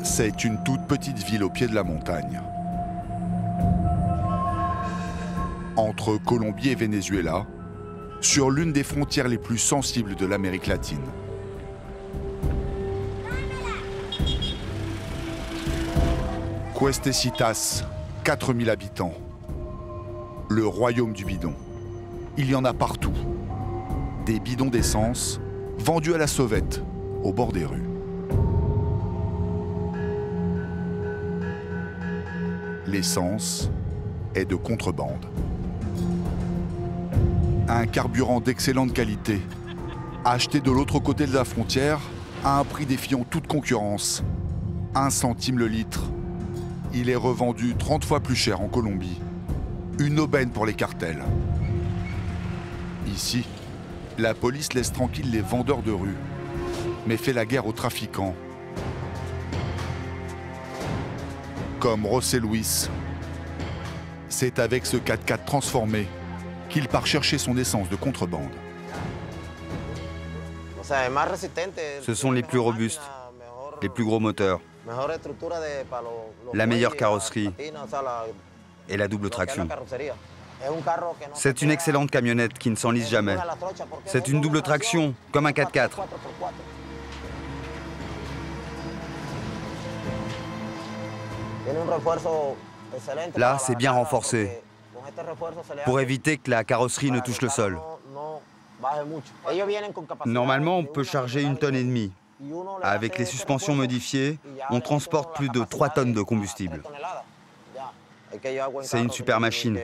C'est une toute petite ville au pied de la montagne. Entre Colombie et Venezuela, sur l'une des frontières les plus sensibles de l'Amérique latine. Cuestecitas, 4000 habitants. Le royaume du bidon. Il y en a partout. Des bidons d'essence vendus à la sauvette, au bord des rues. L'essence est de contrebande. Un carburant d'excellente qualité, acheté de l'autre côté de la frontière à un prix défiant toute concurrence. 1 centime le litre. Il est revendu 30 fois plus cher en Colombie. Une aubaine pour les cartels. Ici, la police laisse tranquilles les vendeurs de rue, mais fait la guerre aux trafiquants. Comme José Luis. C'est avec ce 4x4 transformé qu'il part chercher son essence de contrebande. Ce sont les plus robustes, les plus gros moteurs, la meilleure carrosserie et la double traction. C'est une excellente camionnette qui ne s'enlise jamais. C'est une double traction, comme un 4x4. Là, c'est bien renforcé, pour éviter que la carrosserie ne touche le sol. Normalement, on peut charger 1,5 tonnes. Avec les suspensions modifiées, on transporte plus de 3 tonnes de combustible. C'est une super machine.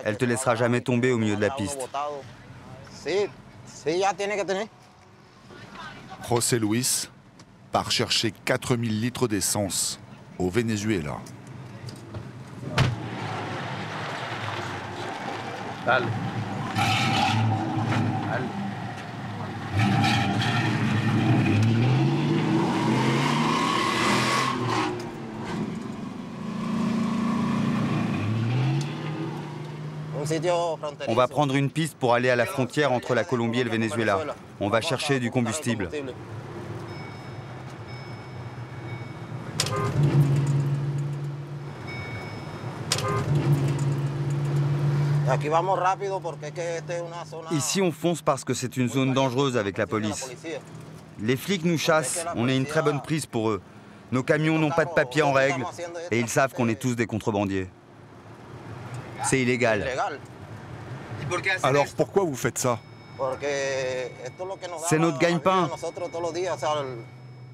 Elle te laissera jamais tomber au milieu de la piste. José Luis part chercher 4000 litres d'essence au Venezuela. Dale. On va prendre une piste pour aller à la frontière entre la Colombie et le Venezuela. On va chercher du combustible. Ici, on fonce parce que c'est une zone dangereuse avec la police. Les flics nous chassent, on est une très bonne prise pour eux. Nos camions n'ont pas de papier en règle et ils savent qu'on est tous des contrebandiers. C'est illégal. Alors pourquoi vous faites ça? C'est notre gagne-pain.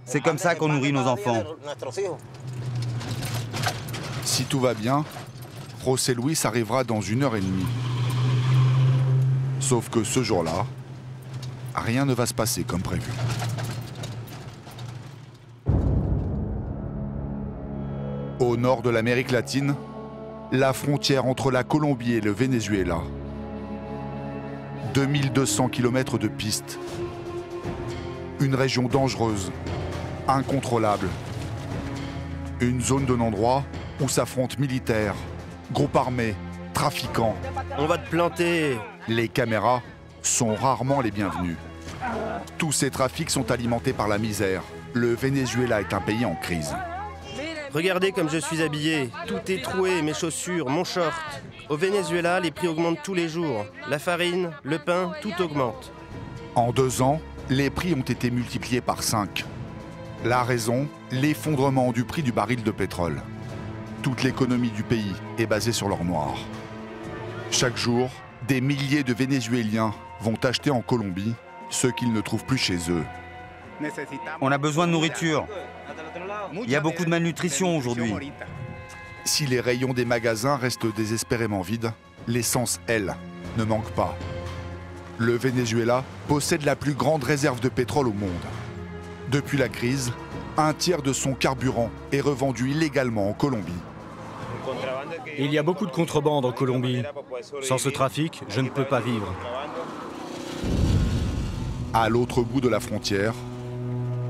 C'est comme ça qu'on nourrit nos enfants. Si tout va bien, José Luis arrivera dans 1h30. Sauf que ce jour-là, rien ne va se passer comme prévu. Au nord de l'Amérique latine, la frontière entre la Colombie et le Venezuela. 2200 km de pistes. Une région dangereuse, incontrôlable. Une zone de non-droit où s'affrontent militaires, groupes armés, trafiquants. On va te planter. Les caméras sont rarement les bienvenues. Tous ces trafics sont alimentés par la misère. Le Venezuela est un pays en crise. Regardez comme je suis habillé. Tout est troué, mes chaussures, mon short. Au Venezuela, les prix augmentent tous les jours. La farine, le pain, tout augmente. En 2 ans, les prix ont été multipliés par 5. La raison, l'effondrement du prix du baril de pétrole. Toute l'économie du pays est basée sur l'or noir. Chaque jour, des milliers de Vénézuéliens vont acheter en Colombie ce qu'ils ne trouvent plus chez eux. On a besoin de nourriture. Il y a beaucoup de malnutrition aujourd'hui. Si les rayons des magasins restent désespérément vides, l'essence, elle, ne manque pas. Le Venezuela possède la plus grande réserve de pétrole au monde. Depuis la crise, 1/3 de son carburant est revendu illégalement en Colombie. Il y a beaucoup de contrebande en Colombie. Sans ce trafic, je ne peux pas vivre. À l'autre bout de la frontière,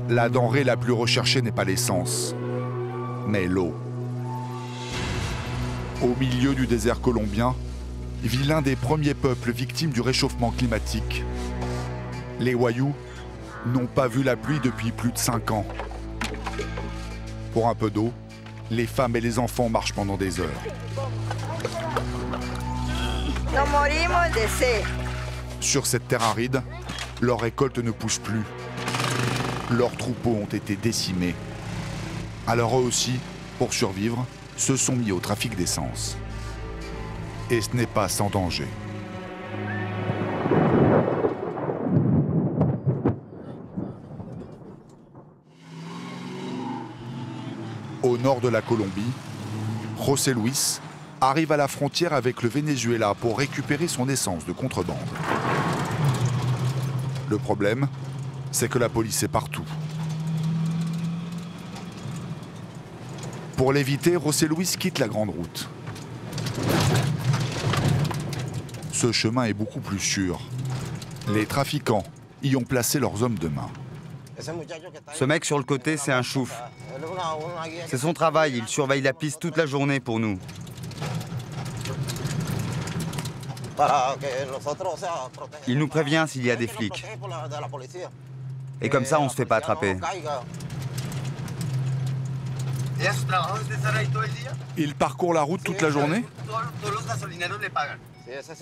la denrée la plus recherchée n'est pas l'essence, mais l'eau. Au milieu du désert colombien, vit l'un des premiers peuples victimes du réchauffement climatique. Les Wayuu n'ont pas vu la pluie depuis plus de 5 ans. Pour un peu d'eau, les femmes et les enfants marchent pendant des heures. Sur cette terre aride, leurs récoltes ne poussent plus. Leurs troupeaux ont été décimés. Alors eux aussi, pour survivre, se sont mis au trafic d'essence. Et ce n'est pas sans danger. Au nord de la Colombie, José Luis arrive à la frontière avec le Venezuela pour récupérer son essence de contrebande. Le problème, c'est que la police est partout. Pour l'éviter, José Luis quitte la grande route. Ce chemin est beaucoup plus sûr. Les trafiquants y ont placé leurs hommes de main. Ce mec sur le côté, c'est un chouf. C'est son travail, il surveille la piste toute la journée pour nous. Il nous prévient s'il y a des flics. Et comme ça, on ne se fait pas attraper. Il parcourt la route toute la journée?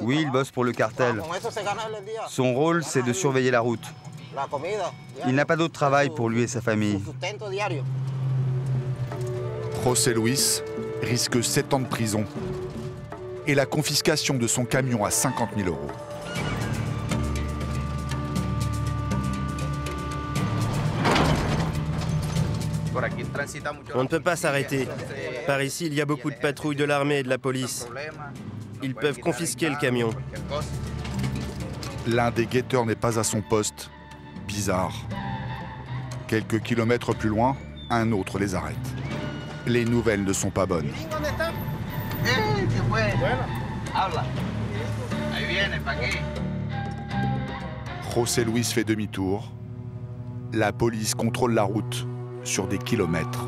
Oui, il bosse pour le cartel. Son rôle, c'est de surveiller la route. Il n'a pas d'autre travail pour lui et sa famille. José Luis risque 7 ans de prison et la confiscation de son camion à 50 000 €. On ne peut pas s'arrêter. Par ici, il y a beaucoup de patrouilles de l'armée et de la police. Ils peuvent confisquer le camion. L'un des guetteurs n'est pas à son poste. Bizarre. Quelques kilomètres plus loin, un autre les arrête. Les nouvelles ne sont pas bonnes. José Luis fait demi-tour. La police contrôle la route sur des kilomètres.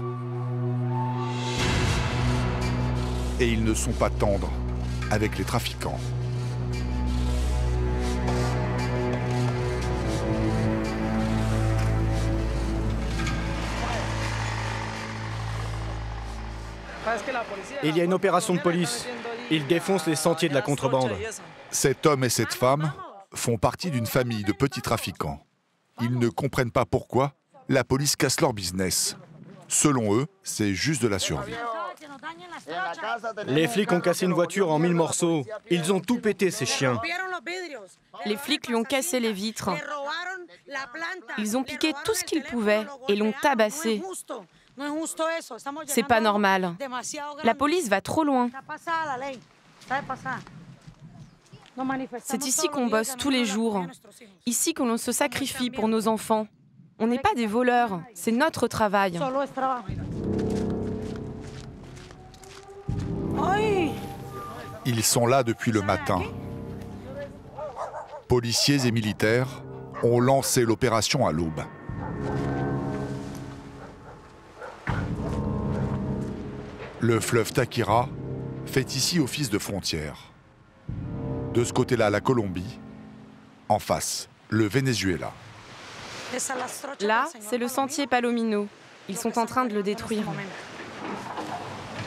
Et ils ne sont pas tendres avec les trafiquants. Il y a une opération de police. Ils défoncent les sentiers de la contrebande. Cet homme et cette femme font partie d'une famille de petits trafiquants. Ils ne comprennent pas pourquoi la police casse leur business. Selon eux, c'est juste de la survie. Les flics ont cassé une voiture en 1000 morceaux. Ils ont tout pété, ces chiens. Les flics lui ont cassé les vitres. Ils ont piqué tout ce qu'ils pouvaient et l'ont tabassé. C'est pas normal. La police va trop loin. C'est ici qu'on bosse tous les jours. Ici que l'on se sacrifie pour nos enfants. On n'est pas des voleurs, c'est notre travail. Ils sont là depuis le matin. Policiers et militaires ont lancé l'opération à l'aube. Le fleuve Taquira fait ici office de frontière. De ce côté-là, la Colombie. En face, le Venezuela. Là, c'est le sentier Palomino. Ils sont en train de le détruire.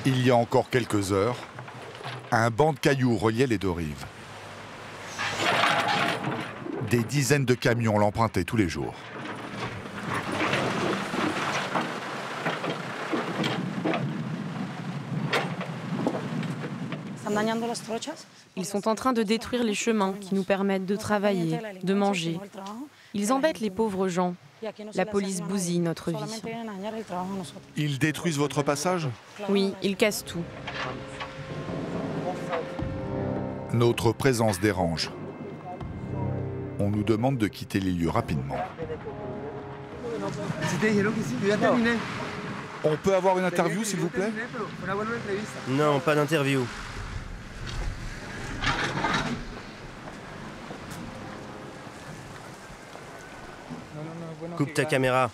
Il y a encore quelques heures, un banc de cailloux reliait les deux rives. Des dizaines de camions l'empruntaient tous les jours. Ils sont en train de détruire les chemins qui nous permettent de travailler, de manger. Ils embêtent les pauvres gens. La police bousille notre vie. Ils détruisent votre passage? Oui, ils cassent tout. Notre présence dérange. On nous demande de quitter les lieux rapidement. On peut avoir une interview, s'il vous plaît? Non, pas d'interview. Coupe ta caméra.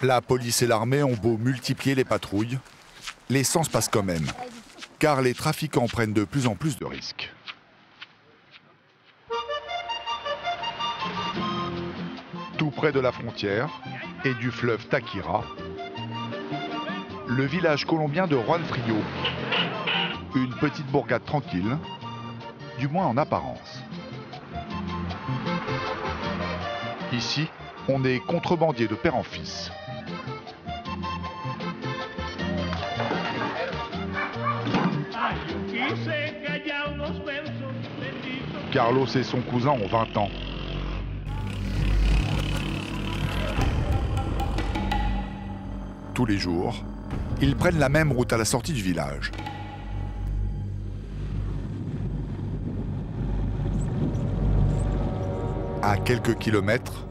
La police et l'armée ont beau multiplier les patrouilles, l'essence passe quand même, car les trafiquants prennent de plus en plus de risques. Tout près de la frontière et du fleuve Taquira, Le village colombien de Juan Frío. Une petite bourgade tranquille, du moins en apparence. Ici, on est contrebandier de père en fils. Carlos et son cousin ont 20 ans. Tous les jours, ils prennent la même route à la sortie du village. À quelques kilomètres,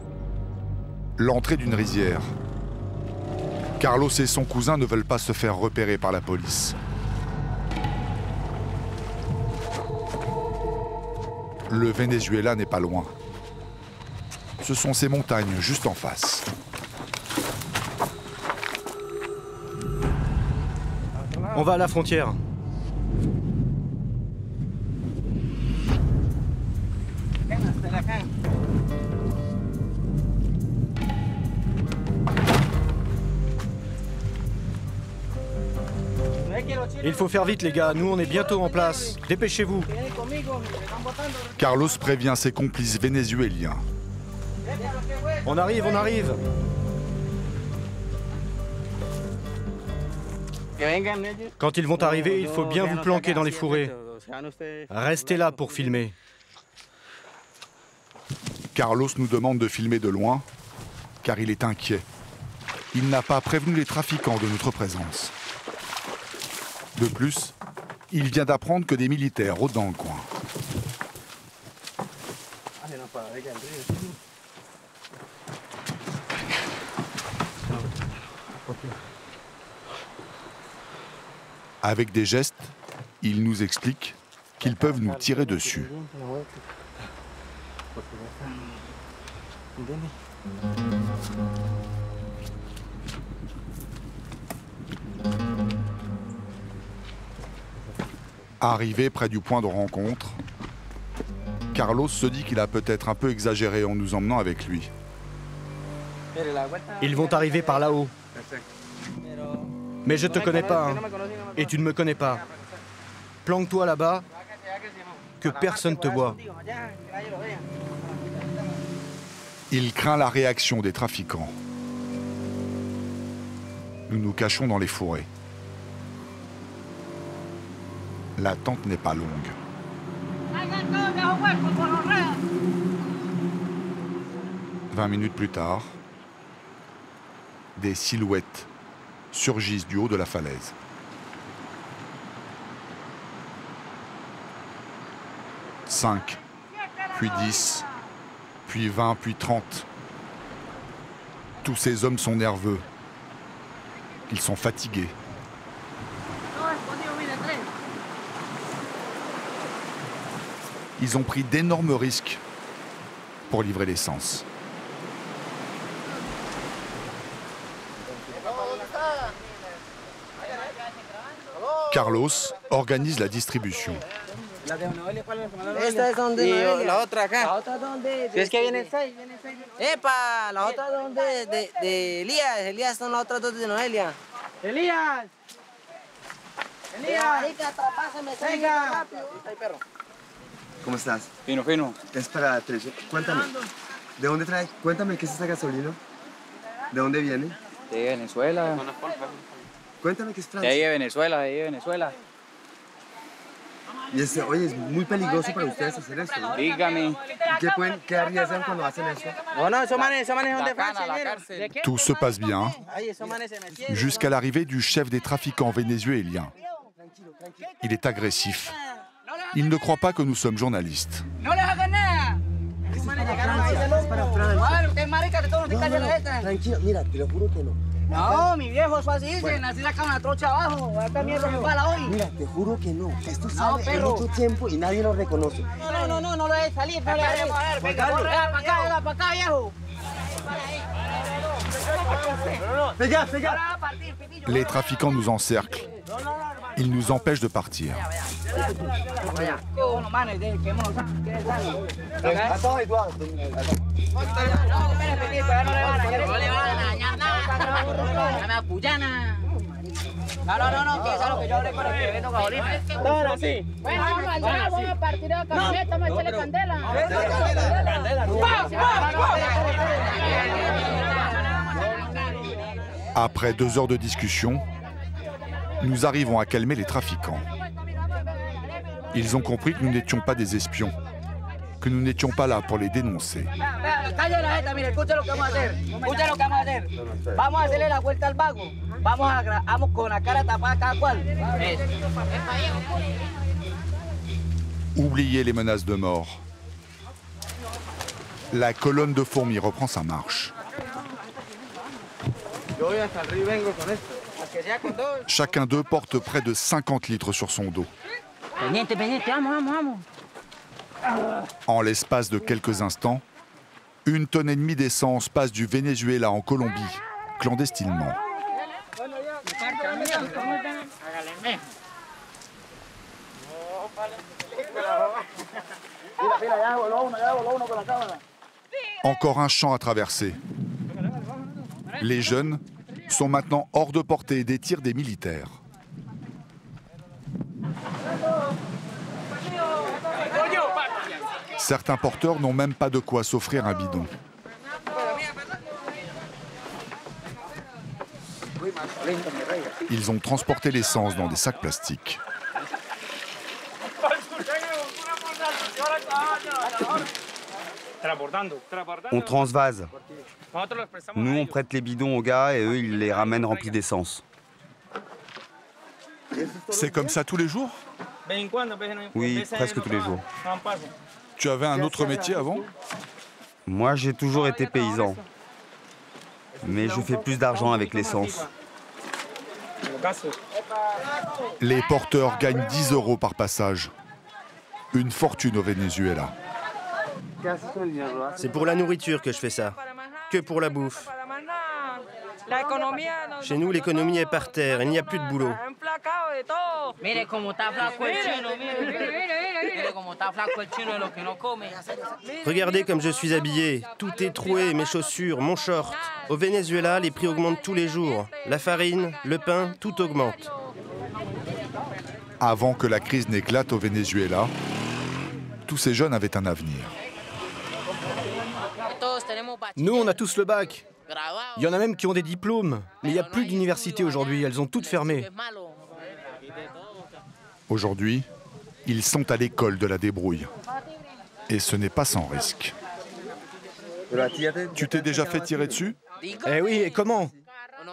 l'entrée d'une rizière. Carlos et son cousin ne veulent pas se faire repérer par la police. Le Venezuela n'est pas loin. Ce sont ces montagnes juste en face. On va à la frontière. Il faut faire vite les gars, nous on est bientôt en place. Dépêchez-vous. Carlos prévient ses complices vénézuéliens. On arrive, on arrive. Quand ils vont arriver, il faut bien vous planquer dans les fourrés. Restez là pour filmer. Carlos nous demande de filmer de loin, car il est inquiet. Il n'a pas prévenu les trafiquants de notre présence. De plus, il vient d'apprendre que des militaires rôdent dans le coin. Avec des gestes, il nous explique qu'ils peuvent nous tirer dessus. Arrivé près du point de rencontre, Carlos se dit qu'il a peut-être un peu exagéré en nous emmenant avec lui. Ils vont arriver par là-haut. Mais je te connais pas, hein. Et tu ne me connais pas. Planque-toi là-bas, que personne te voit. Il craint la réaction des trafiquants. Nous nous cachons dans les fourrés. L'attente n'est pas longue. 20 minutes plus tard, des silhouettes surgissent du haut de la falaise. « 5, puis 10, puis 20, puis 30. Tous ces hommes sont nerveux. Ils sont fatigués. Ils ont pris d'énormes risques pour livrer l'essence. Carlos organise la distribution. Esta es donde Noelia. La otra acá. La otra donde. Si es que viene 6, viene 6. Epa, la otra donde de Elías. Elías son las otras dos de Noelia. Elías. Elías. Venga. ¿Cómo estás? Fino, fino. Es para 3. Cuéntame. ¿De dónde trae? Cuéntame qué es esta gasolina. ¿De dónde viene? De Venezuela. Cuéntame qué es De Francia. ahí de Venezuela, de ahí de Venezuela. Y oye, es muy peligroso para ustedes hacer esto, ¿no? Dígame. ¿Qué arriesgan cuando hacen eso? No, no, esos manes son de La Francia. cana, la cárcel. Tout se passe bien Ay, esos manes se metieron. jusqu'à l'arrivée du chef des trafiquants vénézuéliens. Il est agressif. Il ne croit pas que nous sommes journalistes. No les hagan nada. Esos manes llegaron ahí de loco. Vale, usted marica de todo, usted calle la jeta. Tranquilo, mira, te lo juro que no. No, mi viejo, eso así dice. Nací saca una trocha abajo. Esta mierda me bala hoy. Mira, te juro que no. Esto sale en perro. mucho tiempo y nadie lo reconoce. No lo dejes salir, no le dejes. Venga, para acá, viejo. Les trafiquants nous encerclent. Ils nous empêchent de partir. Après 2 heures de discussion, nous arrivons à calmer les trafiquants. Ils ont compris que nous n'étions pas des espions, que nous n'étions pas là pour les dénoncer. Oubliez les menaces de mort. La colonne de fourmis reprend sa marche. Chacun d'eux porte près de 50 litres sur son dos. En l'espace de quelques instants, 1,5 tonnes d'essence passe du Venezuela en Colombie, clandestinement. Encore un champ à traverser. Les jeunes sont maintenant hors de portée des tirs des militaires. Certains porteurs n'ont même pas de quoi s'offrir un bidon. Ils ont transporté l'essence dans des sacs plastiques. On transvase. Nous, on prête les bidons aux gars et eux, ils les ramènent remplis d'essence. C'est comme ça tous les jours? Oui, presque tous les jours. Tu avais un autre métier avant? Moi, j'ai toujours été paysan. Mais je fais plus d'argent avec l'essence. Les porteurs gagnent 10 € par passage. Une fortune au Venezuela. C'est pour la nourriture que je fais ça. Que pour la bouffe. Chez nous, l'économie est par terre, il n'y a plus de boulot. Regardez comme je suis habillé. Tout est troué, mes chaussures, mon short. Au Venezuela, les prix augmentent tous les jours. La farine, le pain, tout augmente. Avant que la crise n'éclate au Venezuela, tous ces jeunes avaient un avenir. Nous, on a tous le bac. Il y en a même qui ont des diplômes. Mais il n'y a plus d'université aujourd'hui, elles ont toutes fermé. Aujourd'hui, ils sont à l'école de la débrouille. Et ce n'est pas sans risque. Tu t'es déjà fait tirer dessus? Eh oui, et comment?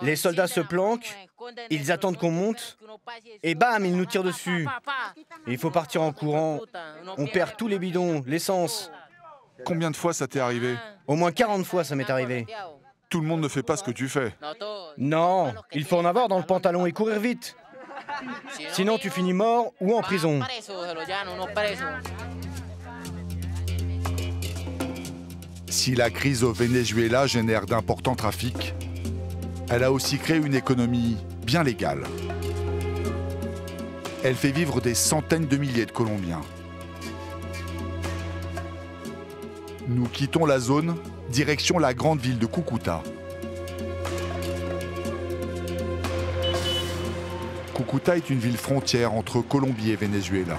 Les soldats se planquent, ils attendent qu'on monte, et bam, ils nous tirent dessus. Il faut partir en courant. On perd tous les bidons, l'essence. Combien de fois ça t'est arrivé? Au moins 40 fois ça m'est arrivé. Tout le monde ne fait pas ce que tu fais. Non, il faut en avoir dans le pantalon et courir vite. Sinon tu finis mort ou en prison. Si la crise au Venezuela génère d'importants trafics, elle a aussi créé une économie bien légale. Elle fait vivre des centaines de milliers de Colombiens. Nous quittons la zone, direction la grande ville de Cúcuta. Cúcuta est une ville frontière entre Colombie et Venezuela.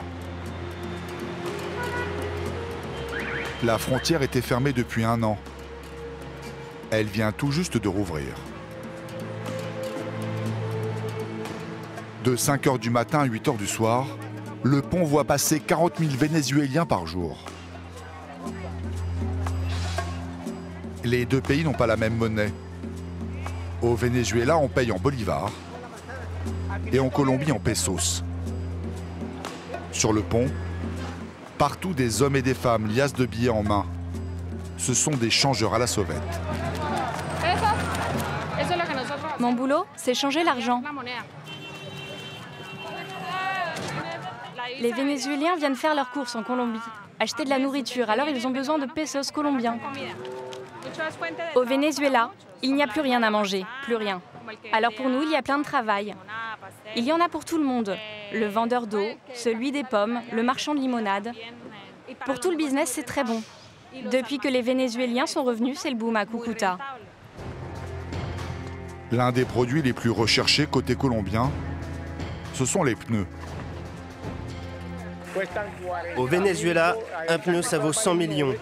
La frontière était fermée depuis 1 an. Elle vient tout juste de rouvrir. De 5 h du matin à 8 h du soir, le pont voit passer 40 000 Vénézuéliens par jour. Les deux pays n'ont pas la même monnaie. Au Venezuela, on paye en bolivars et en Colombie en pesos. Sur le pont, partout des hommes et des femmes, liasses de billets en main. Ce sont des changeurs à la sauvette. Mon boulot, c'est changer l'argent. Les Vénézuéliens viennent faire leurs courses en Colombie, acheter de la nourriture, alors ils ont besoin de pesos colombiens. Au Venezuela, il n'y a plus rien à manger, plus rien. Alors pour nous, il y a plein de travail. Il y en a pour tout le monde. Le vendeur d'eau, celui des pommes, le marchand de limonade. Pour tout le business, c'est très bon. Depuis que les Vénézuéliens sont revenus, c'est le boom à Cúcuta. L'un des produits les plus recherchés côté colombien, ce sont les pneus. Au Venezuela, un pneu ça vaut 100 millions.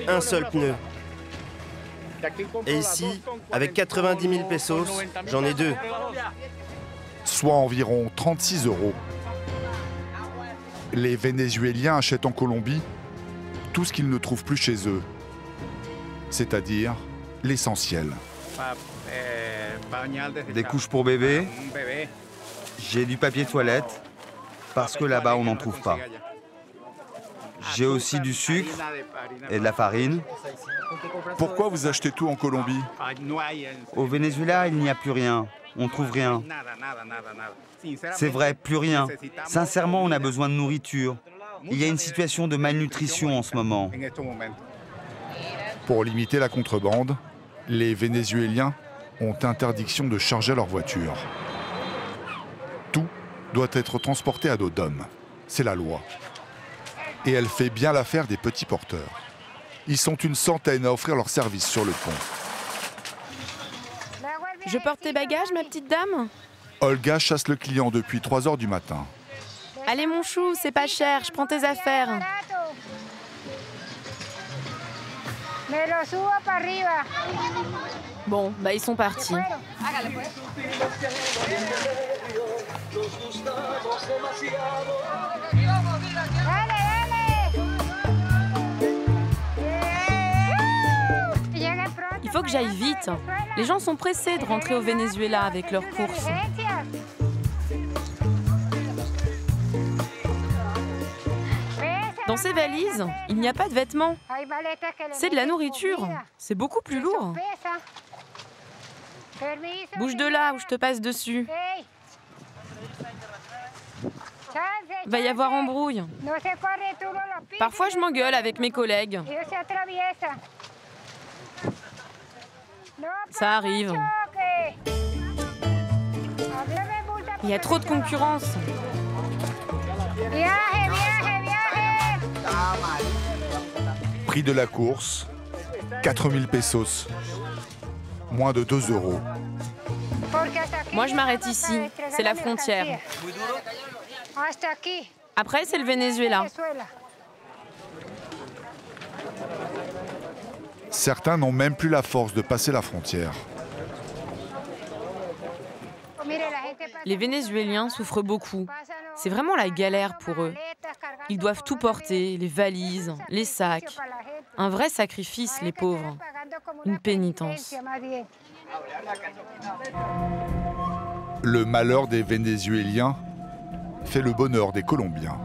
Un seul pneu. Et ici, avec 90 000 pesos, j'en ai 2. Soit environ 36 €. Les Vénézuéliens achètent en Colombie tout ce qu'ils ne trouvent plus chez eux, c'est-à-dire l'essentiel. Des couches pour bébé. J'ai du papier toilette, parce que là-bas on n'en trouve pas. J'ai aussi du sucre et de la farine. Pourquoi vous achetez tout en Colombie? Au Venezuela, il n'y a plus rien. On trouve rien. C'est vrai, plus rien. Sincèrement, on a besoin de nourriture. Il y a une situation de malnutrition en ce moment. Pour limiter la contrebande, les Vénézuéliens ont interdiction de charger leur voiture. Tout doit être transporté à dos d'hommes. C'est la loi. Et elle fait bien l'affaire des petits porteurs. Ils sont une centaine à offrir leur service sur le pont. Je porte tes bagages, ma petite dame? Olga chasse le client depuis 3 h du matin. Allez mon chou, c'est pas cher, je prends tes affaires. Bon, bah ils sont partis. Il faut que j'aille vite. Les gens sont pressés de rentrer au Venezuela avec leurs courses. Dans ces valises, il n'y a pas de vêtements. C'est de la nourriture. C'est beaucoup plus lourd. Bouge de là ou je te passe dessus. Va y avoir embrouille. Parfois, je m'engueule avec mes collègues. Ça arrive. Il y a trop de concurrence. Prix de la course, 4000 pesos. Moins de 2 €. Moi, je m'arrête ici. C'est la frontière. Après, c'est le Venezuela. Certains n'ont même plus la force de passer la frontière. Les Vénézuéliens souffrent beaucoup. C'est vraiment la galère pour eux. Ils doivent tout porter, les valises, les sacs. Un vrai sacrifice, les pauvres. Une pénitence. Le malheur des Vénézuéliens fait le bonheur des Colombiens.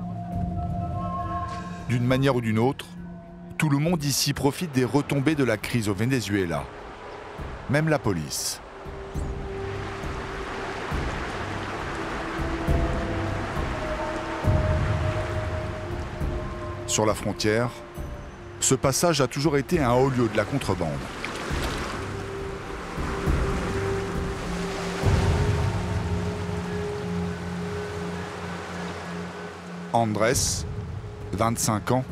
D'une manière ou d'une autre, tout le monde ici profite des retombées de la crise au Venezuela. Même la police. Sur la frontière, ce passage a toujours été un haut lieu de la contrebande. Andrés, 25 ans,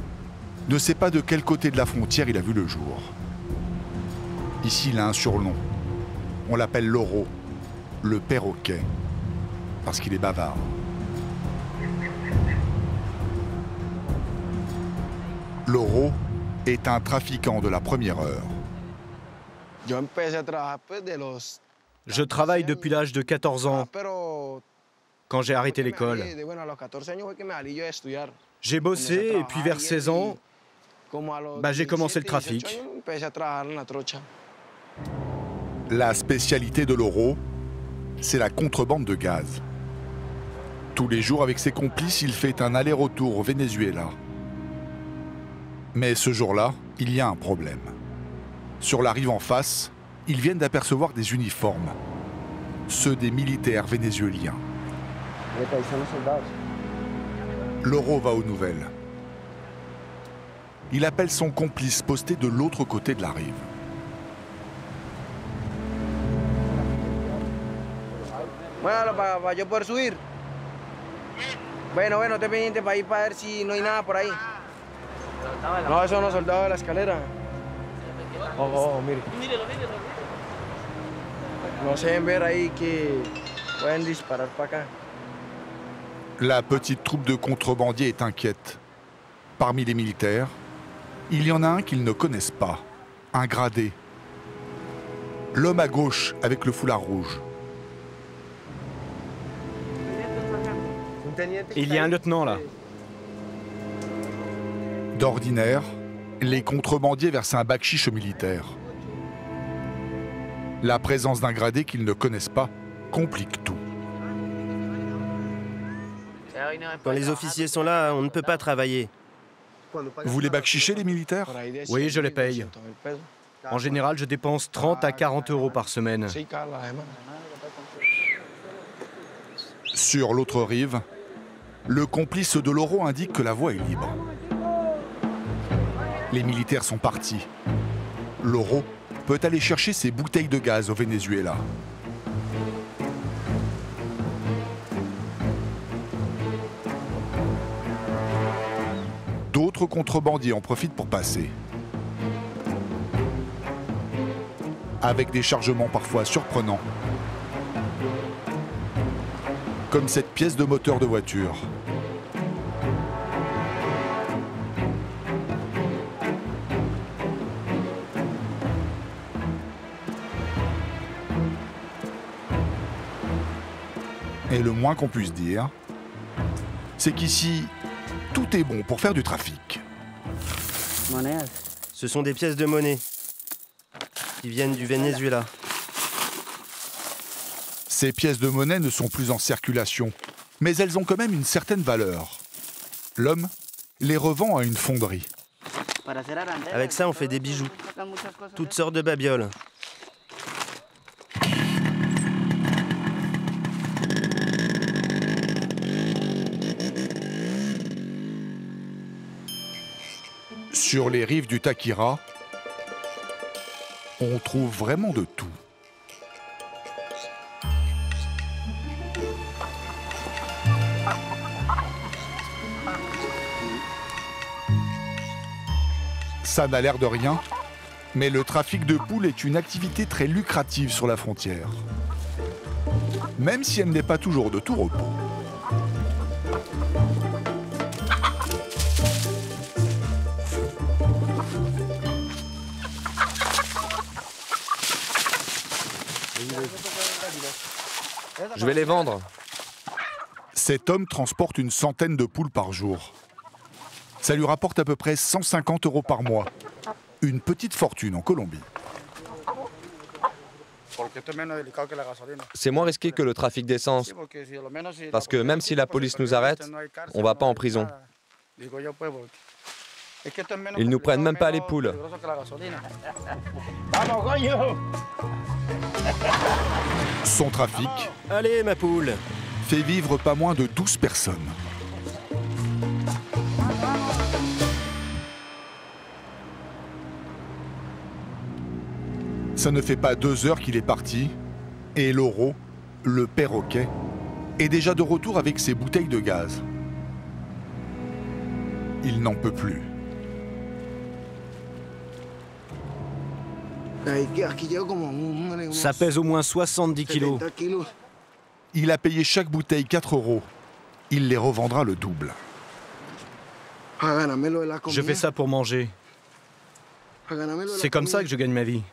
ne sait pas de quel côté de la frontière il a vu le jour. Ici, il a un surnom. On l'appelle Loro, le perroquet, parce qu'il est bavard. Loro est un trafiquant de la première heure. Je travaille depuis l'âge de 14 ans, quand j'ai arrêté l'école. J'ai bossé et puis vers 16 ans, j'ai commencé le trafic. La spécialité de Loro, c'est la contrebande de gaz. Tous les jours, avec ses complices, il fait un aller-retour au Venezuela. Mais ce jour-là, il y a un problème. Sur la rive en face, ils viennent d'apercevoir des uniformes. Ceux des militaires vénézuéliens. Loro va aux nouvelles. Il appelle son complice posté de l'autre côté de la rive. Bueno, para yo poder subir. Bueno, esté pendiente para ir para ver si no hay nada por ahí. No, esos son los soldados de la escalera. Mire. No se deben ver ahí que pueden disparar para acá. La petite troupe de contrebandiers est inquiète. Parmi les militaires, il y en a un qu'ils ne connaissent pas, un gradé. L'homme à gauche avec le foulard rouge. Il y a un lieutenant là. D'ordinaire, les contrebandiers versent un bakchich aux militaires. La présence d'un gradé qu'ils ne connaissent pas complique tout. Quand les officiers sont là, on ne peut pas travailler. Vous les bakchichez, les militaires? Oui, je les paye. En général, je dépense 30 à 40 euros par semaine. Sur l'autre rive, le complice de Loro indique que la voie est libre. Les militaires sont partis. Loro peut aller chercher ses bouteilles de gaz au Venezuela. D'autres contrebandiers en profitent pour passer. Avec des chargements parfois surprenants. Comme cette pièce de moteur de voiture. Et le moins qu'on puisse dire, c'est qu'ici, tout est bon pour faire du trafic. Ce sont des pièces de monnaie qui viennent du Venezuela. Ces pièces de monnaie ne sont plus en circulation, mais elles ont quand même une certaine valeur. L'homme les revend à une fonderie. Avec ça, on fait des bijoux. Toutes sortes de babioles. Sur les rives du Takira, on trouve vraiment de tout. Ça n'a l'air de rien, mais le trafic de poules est une activité très lucrative sur la frontière. Même si elle n'est pas toujours de tout repos. Je vais les vendre. Cet homme transporte une centaine de poules par jour. Ça lui rapporte à peu près 150 euros par mois. Une petite fortune en Colombie. C'est moins risqué que le trafic d'essence. Parce que même si la police nous arrête, on va pas en prison. Ils nous prennent même pas les poules. Son trafic, allez ma poule, fait vivre pas moins de 12 personnes. Ça ne fait pas 2 heures qu'il est parti, et Loro, le perroquet, est déjà de retour avec ses bouteilles de gaz. Il n'en peut plus. Ça pèse au moins 70 kilos. Il a payé chaque bouteille 4 euros. Il les revendra le double. Je fais ça pour manger. C'est comme ça que je gagne ma vie.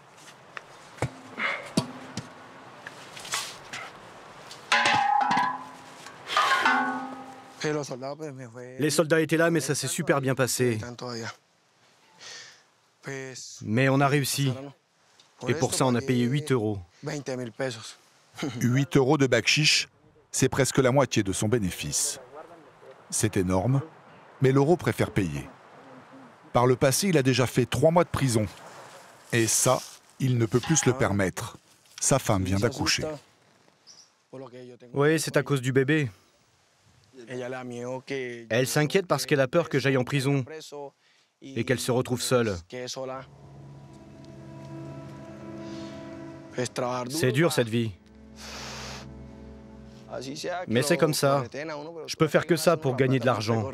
Les soldats étaient là, mais ça s'est super bien passé. Mais on a réussi. Et pour ça, on a payé 8 euros. 8 euros de bakchich, c'est presque la moitié de son bénéfice. C'est énorme, mais Loro préfère payer. Par le passé, il a déjà fait 3 mois de prison. Et ça, il ne peut plus se le permettre. Sa femme vient d'accoucher. Oui, c'est à cause du bébé. Elle s'inquiète parce qu'elle a peur que j'aille en prison et qu'elle se retrouve seule. C'est dur cette vie. Mais c'est comme ça. Je peux faire que ça pour gagner de l'argent.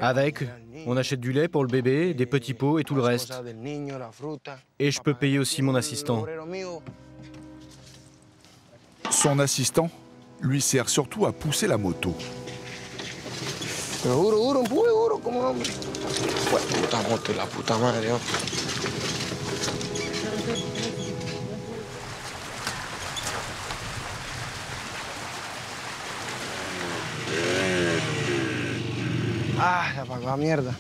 Avec, on achète du lait pour le bébé, des petits pots et tout le reste. Et je peux payer aussi mon assistant. Son assistant lui sert surtout à pousser la moto. Ah, se apagó la mierda.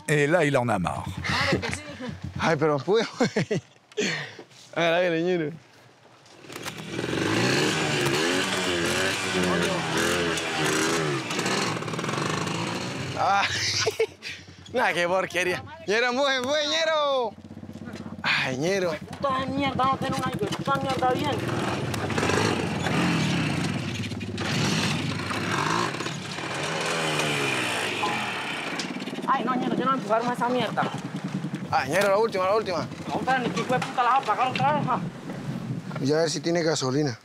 Et là, il en a marre. Ay, pero pude, güey. A ver, hágale, ñero. Ah, nah, qué porquería. Ñero, mueve, ñero. Ay, ñero. Puta de mierda, no tiene una puta mierda bien. Ay, no, ñero, yo no empujaron esa mierda. Ay, ñero, la última, la última. La otra ni que fue puta la va a apagar otra vez, ja. Y a ver si tiene gasolina.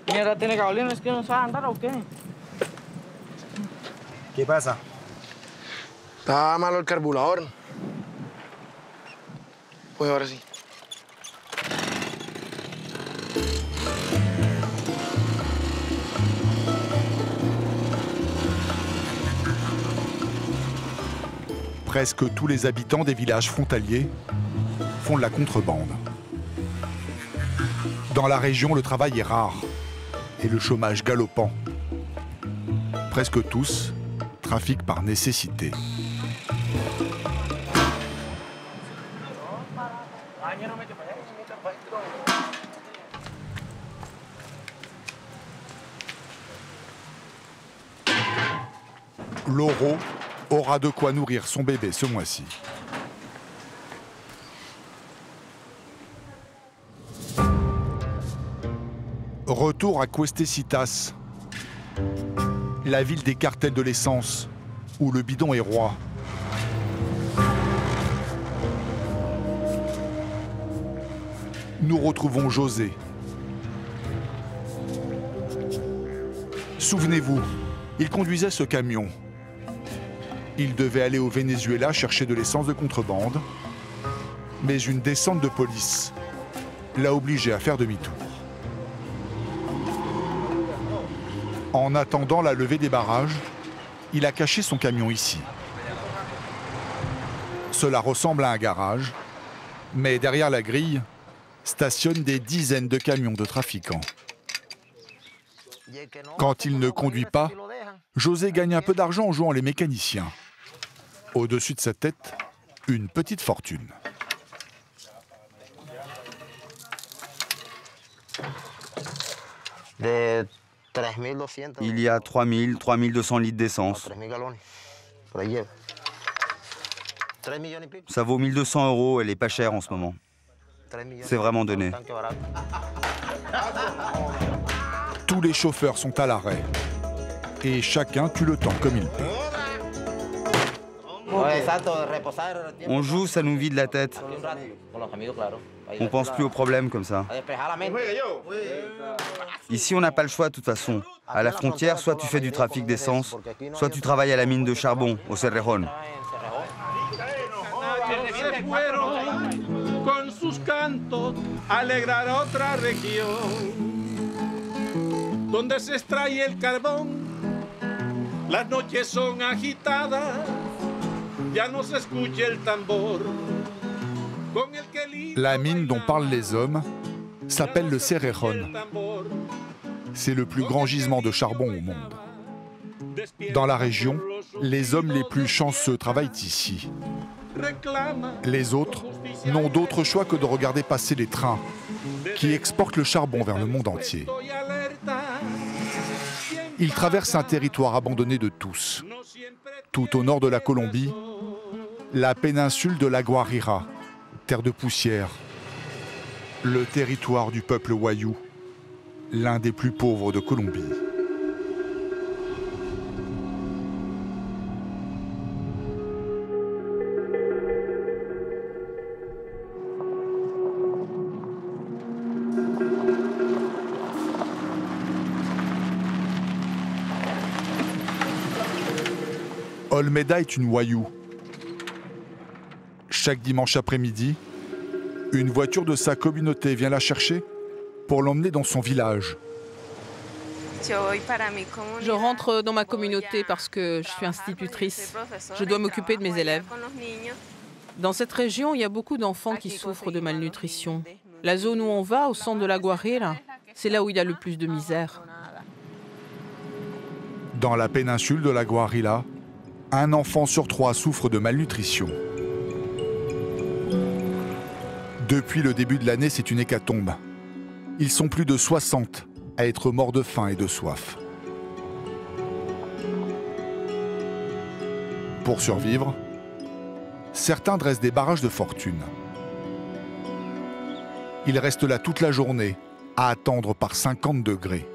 Mierda, ¿tiene gasolina? ¿Es que no sabe andar o qué? ¿Qué pasa? Está malo el carburador. Pues ahora sí. Presque tous les habitants des villages frontaliers font de la contrebande. Dans la région, le travail est rare et le chômage galopant. Presque tous trafiquent par nécessité. Loro aura de quoi nourrir son bébé ce mois-ci. Retour à Cuestecitas, la ville des cartels de l'essence, où le bidon est roi. Nous retrouvons José. Souvenez-vous, il conduisait ce camion. Il devait aller au Venezuela chercher de l'essence de contrebande, mais une descente de police l'a obligé à faire demi-tour. En attendant la levée des barrages, il a caché son camion ici. Cela ressemble à un garage, mais derrière la grille stationnent des dizaines de camions de trafiquants. Quand il ne conduit pas, José gagne un peu d'argent en jouant les mécaniciens. Au-dessus de sa tête, une petite fortune. Il y a 3000, 3200 litres d'essence. Ça vaut 1200 €, elle est pas chère en ce moment. C'est vraiment donné. Tous les chauffeurs sont à l'arrêt et chacun tue le temps comme il peut. On joue, ça nous vide la tête. On pense plus aux problèmes comme ça. Ici, on n'a pas le choix de toute façon. À la frontière, soit tu fais du trafic d'essence, soit tu travailles à la mine de charbon, au Cerrejón. Con sus cantos alegrar otra región donde se extrae el carbón. Las noches son agitadas, ya no se escucha el tambor. La mine dont parlent les hommes s'appelle le Cerrejón. C'est le plus grand gisement de charbon au monde. Dans la région, les hommes les plus chanceux travaillent ici. Les autres n'ont d'autre choix que de regarder passer les trains qui exportent le charbon vers le monde entier. Ils traversent un territoire abandonné de tous. Tout au nord de la Colombie, la péninsule de la Guajira, terre de poussière, le territoire du peuple Wayuu, l'un des plus pauvres de Colombie. Olmeda est une Wayuu, Chaque dimanche après-midi, une voiture de sa communauté vient la chercher pour l'emmener dans son village. Je rentre dans ma communauté parce que je suis institutrice. Je dois m'occuper de mes élèves. Dans cette région, il y a beaucoup d'enfants qui souffrent de malnutrition. La zone où on va, au centre de la Guajira, c'est là où il y a le plus de misère. Dans la péninsule de la Guajira, un enfant sur 3 souffre de malnutrition. Depuis le début de l'année, c'est une hécatombe. Ils sont plus de 60 à être morts de faim et de soif. Pour survivre, certains dressent des barrages de fortune. Ils restent là toute la journée, à attendre par 50 degrés.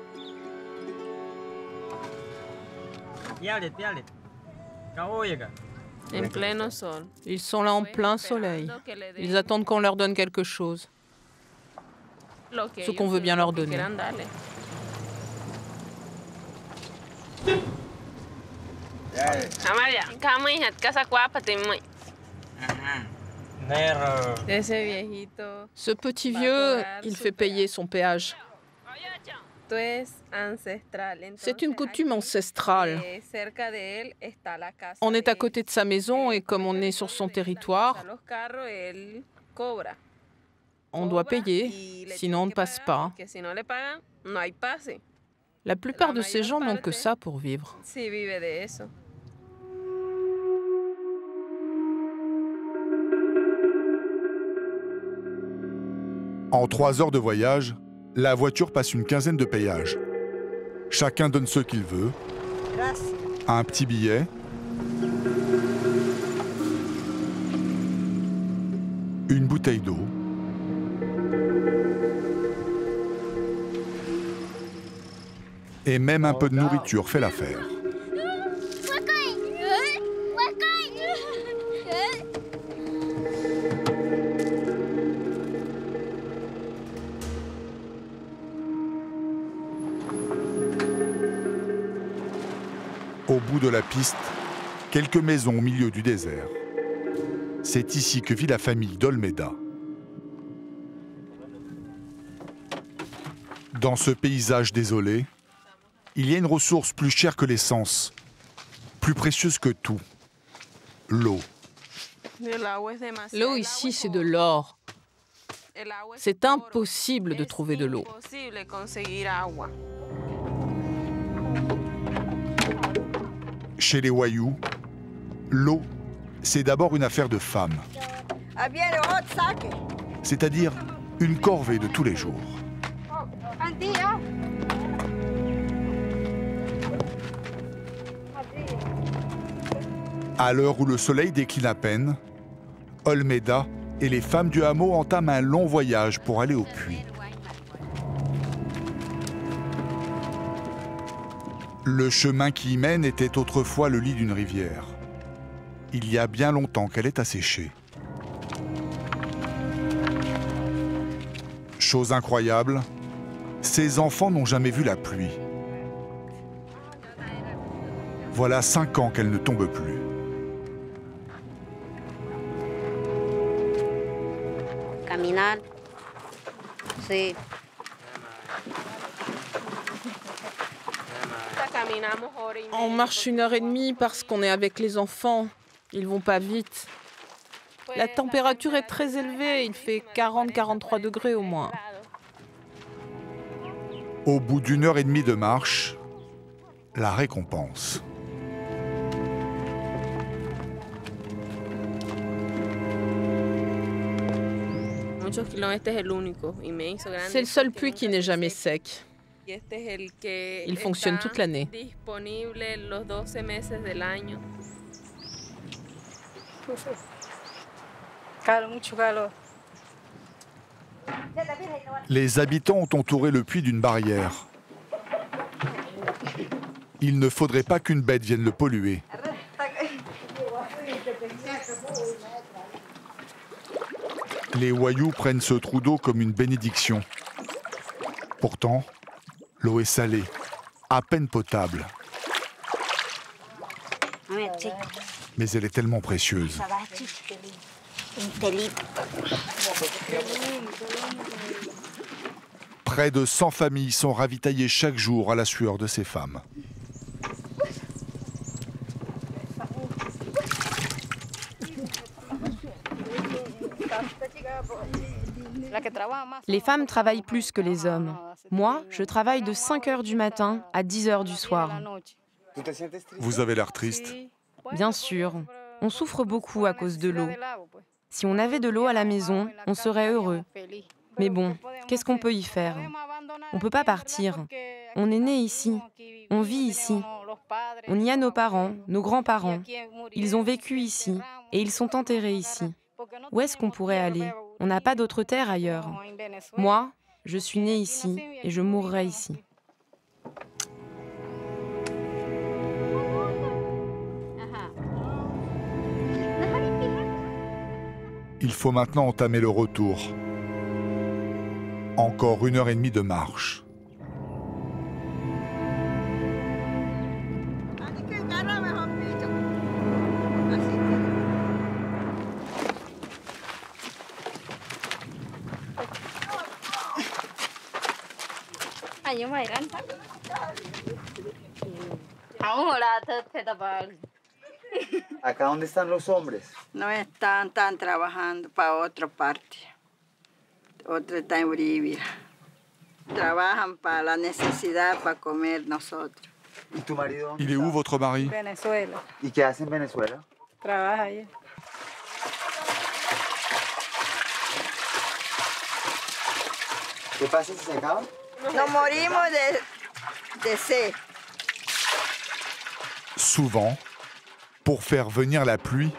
Ils sont là en plein soleil. Ils attendent qu'on leur donne quelque chose. Ce qu'on veut bien leur donner. Ce petit vieux, il fait payer son péage. C'est une coutume ancestrale. On est à côté de sa maison et comme on est sur son territoire, on doit payer, sinon on ne passe pas. La plupart de ces gens n'ont que ça pour vivre. En 3 heures de voyage, la voiture passe une quinzaine de péages. Chacun donne ce qu'il veut. Un petit billet. Une bouteille d'eau. Et même un peu de nourriture fait l'affaire. Au bout de la piste, quelques maisons au milieu du désert. C'est ici que vit la famille d'Olmeda. Dans ce paysage désolé, il y a une ressource plus chère que l'essence, plus précieuse que tout, l'eau. L'eau ici, c'est de l'or. C'est impossible de trouver de l'eau. Chez les Wayuu, l'eau, c'est d'abord une affaire de femme. C'est-à-dire une corvée de tous les jours. À l'heure où le soleil décline à peine, Olmeda et les femmes du hameau entament un long voyage pour aller au puits. Le chemin qui y mène était autrefois le lit d'une rivière. Il y a bien longtemps qu'elle est asséchée. Chose incroyable, ces enfants n'ont jamais vu la pluie. Voilà 5 ans qu'elle ne tombe plus. Caminar, sí. On marche 1h30 parce qu'on est avec les enfants. Ils vont pas vite. La température est très élevée. Il fait 40-43 degrés au moins. Au bout d'1h30 de marche, la récompense. C'est le seul puits qui n'est jamais sec. Il fonctionne toute l'année. Les habitants ont entouré le puits d'une barrière. Il ne faudrait pas qu'une bête vienne le polluer. Les Wayuu prennent ce trou d'eau comme une bénédiction. Pourtant, l'eau est salée, à peine potable. Mais elle est tellement précieuse. Près de 100 familles sont ravitaillées chaque jour à la sueur de ces femmes. Les femmes travaillent plus que les hommes. Moi, je travaille de 5 heures du matin à 10 heures du soir. Vous avez l'air triste. Bien sûr, on souffre beaucoup à cause de l'eau. Si on avait de l'eau à la maison, on serait heureux. Mais bon, qu'est-ce qu'on peut y faire? On ne peut pas partir. On est né ici. On vit ici. On y a nos parents, nos grands-parents. Ils ont vécu ici et ils sont enterrés ici. Où est-ce qu'on pourrait aller? On n'a pas d'autre terre ailleurs. Moi, je suis née ici et je mourrai ici. Il faut maintenant entamer le retour. Encore 1h30 de marche. ¿Acá dónde están los hombres? No están trabajando para otra parte. Otro está en Bolivia. Trabajan para la necesidad, para comer nosotros. ¿Y tu marido dónde Il est où votre mari? Venezuela. ¿Y qué hace en Venezuela? Trabaja allá. ¿Qué pasa si se acaba? Nos morimos de sed. Souvent, pour faire venir la pluie,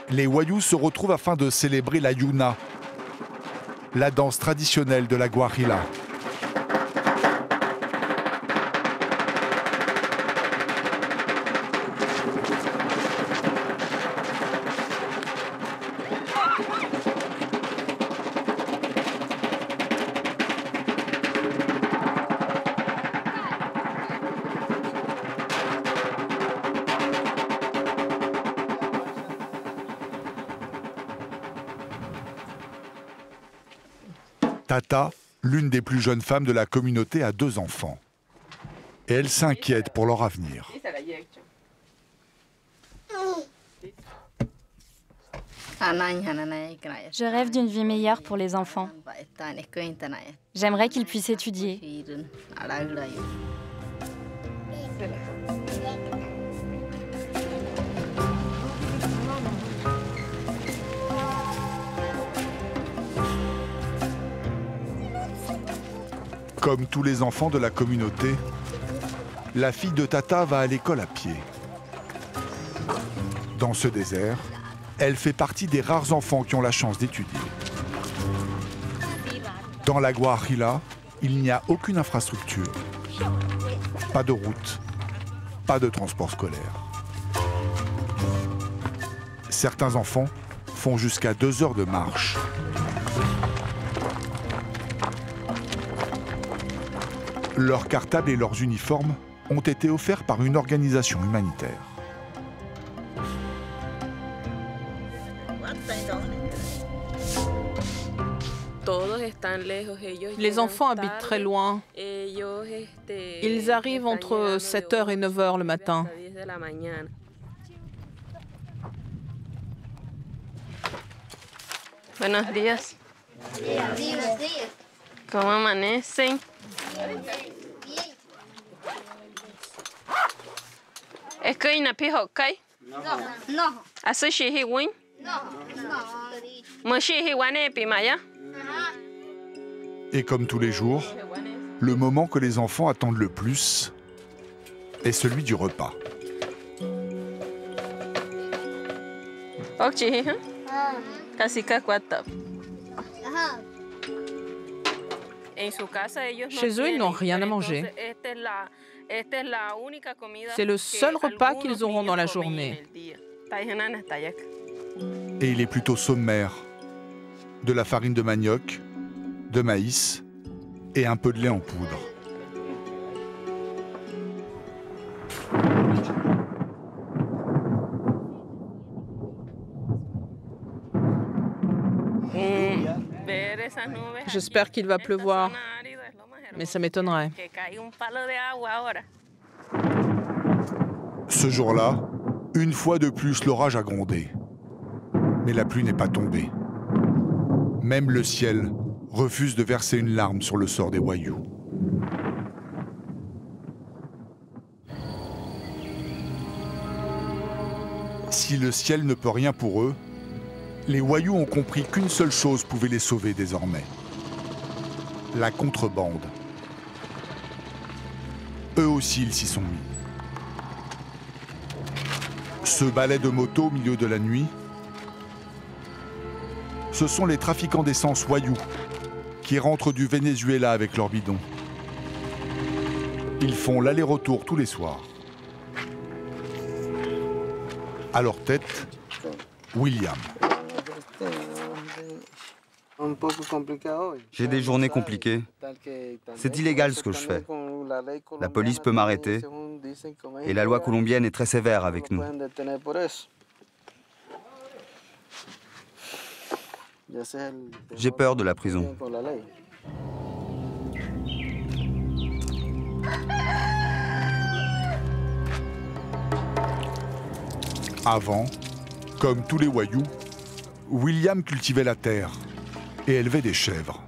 les Wayúu se retrouvent afin de célébrer la Yuna, la danse traditionnelle de la Guajira. Tata, l'une des plus jeunes femmes de la communauté, a 2 enfants. Et elle s'inquiète pour leur avenir. Je rêve d'une vie meilleure pour les enfants. J'aimerais qu'ils puissent étudier. Comme tous les enfants de la communauté, la fille de Tata va à l'école à pied. Dans ce désert, elle fait partie des rares enfants qui ont la chance d'étudier. Dans la Guajira, il n'y a aucune infrastructure. Pas de route, pas de transport scolaire. Certains enfants font jusqu'à 2 heures de marche. Leurs cartables et leurs uniformes ont été offerts par une organisation humanitaire. Les enfants habitent très loin. Ils arrivent entre 7h et 9h le matin. Buenos días. ¿Cómo amanecen? ¿Es que hay una pija okay? No. ¿Hace shihi win? Mo shihi wane pimaya? Et comme tous les jours, le moment que les enfants attendent le plus est celui du repas. Ok, Kasika kwata. Chez eux, ils n'ont rien à manger. C'est le seul repas qu'ils auront dans la journée. Et il est plutôt sommaire. De la farine de manioc, de maïs et un peu de lait en poudre. J'espère qu'il va pleuvoir, mais ça m'étonnerait. Ce jour-là, une fois de plus, l'orage a grondé. Mais la pluie n'est pas tombée. Même le ciel refuse de verser une larme sur le sort des Wayuu. Si le ciel ne peut rien pour eux, les Wayuu ont compris qu'une seule chose pouvait les sauver désormais. La contrebande. Eux aussi, ils s'y sont mis. Ce balai de moto au milieu de la nuit, ce sont les trafiquants d'essence Wayuu qui rentrent du Venezuela avec leurs bidons. Ils font l'aller-retour tous les soirs. À leur tête, William. J'ai des journées compliquées. C'est illégal ce que je fais. La police peut m'arrêter et la loi colombienne est très sévère avec nous. J'ai peur de la prison. Avant, comme tous les Wayuu, William cultivait la terre et élevait des chèvres.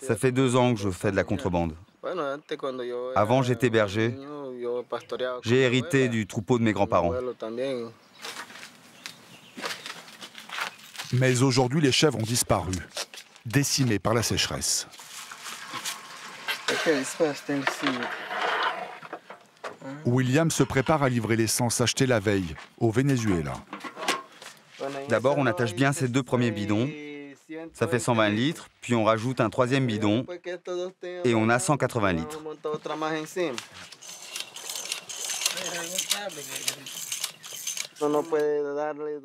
Ça fait 2 ans que je fais de la contrebande. Avant, j'étais berger. J'ai hérité du troupeau de mes grands-parents. Mais aujourd'hui, les chèvres ont disparu, décimées par la sécheresse. William se prépare à livrer l'essence achetée la veille au Venezuela. D'abord, on attache bien ces 2 premiers bidons. Ça fait 120 litres, puis on rajoute un 3e bidon et on a 180 litres.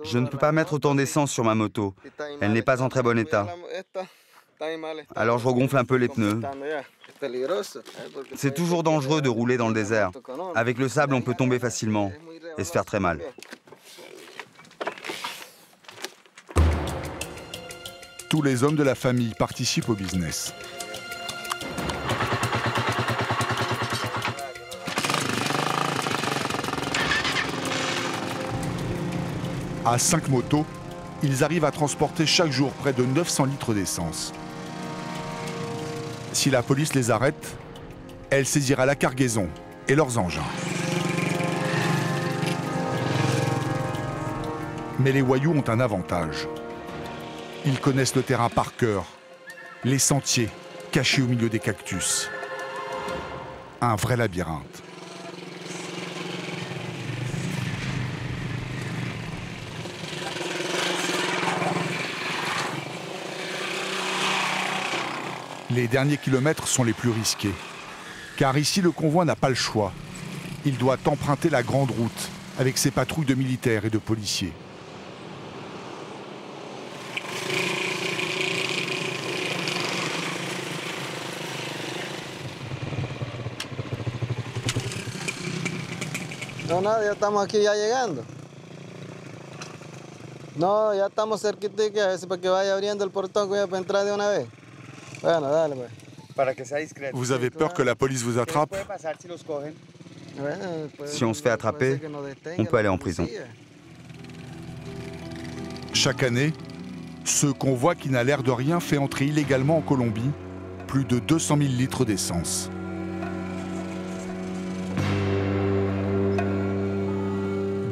Je ne peux pas mettre autant d'essence sur ma moto. Elle n'est pas en très bon état. Alors je regonfle un peu les pneus. C'est toujours dangereux de rouler dans le désert. Avec le sable, on peut tomber facilement et se faire très mal. Tous les hommes de la famille participent au business. À 5 motos, ils arrivent à transporter chaque jour près de 900 litres d'essence. Si la police les arrête, elle saisira la cargaison et leurs engins. Mais les Wayuu ont un avantage. Ils connaissent le terrain par cœur, les sentiers cachés au milieu des cactus. Un vrai labyrinthe. Les derniers kilomètres sont les plus risqués, car ici le convoi n'a pas le choix. Il doit emprunter la grande route avec ses patrouilles de militaires et de policiers. No, nada, ya estamos aquí ya llegando. No, ya estamos cerquita, a veces para que vaya abriendo el portón que voy a entrar de una vez. Bueno, dale, pues. Vous avez peur que la police vous attrape? Si on se fait attraper, on peut aller en prison. Chaque année, ce convoi qui n'a l'air de rien fait entrer illégalement en Colombie plus de 200 000 litres d'essence.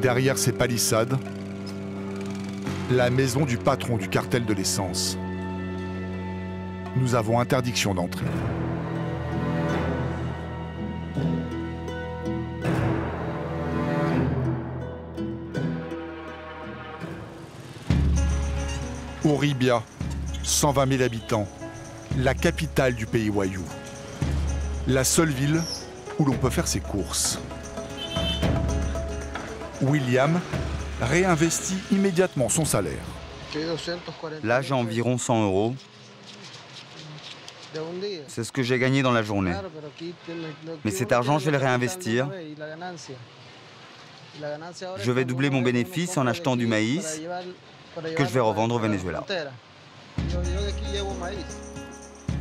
Derrière ces palissades, la maison du patron du cartel de l'essence. Nous avons interdiction d'entrer. Uribia, 120 000 habitants, la capitale du pays Wayuu. La seule ville où l'on peut faire ses courses. William réinvestit immédiatement son salaire. Là, j'ai environ 100 euros. C'est ce que j'ai gagné dans la journée. Mais cet argent, je vais le réinvestir. Je vais doubler mon bénéfice en achetant du maïs que je vais revendre au Venezuela.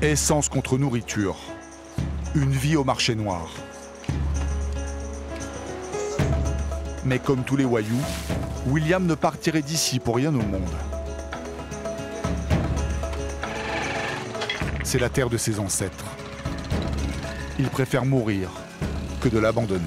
Essence contre nourriture. Une vie au marché noir. Mais comme tous les voyous, William ne partirait d'ici pour rien au monde. C'est la terre de ses ancêtres. Il préfère mourir que de l'abandonner.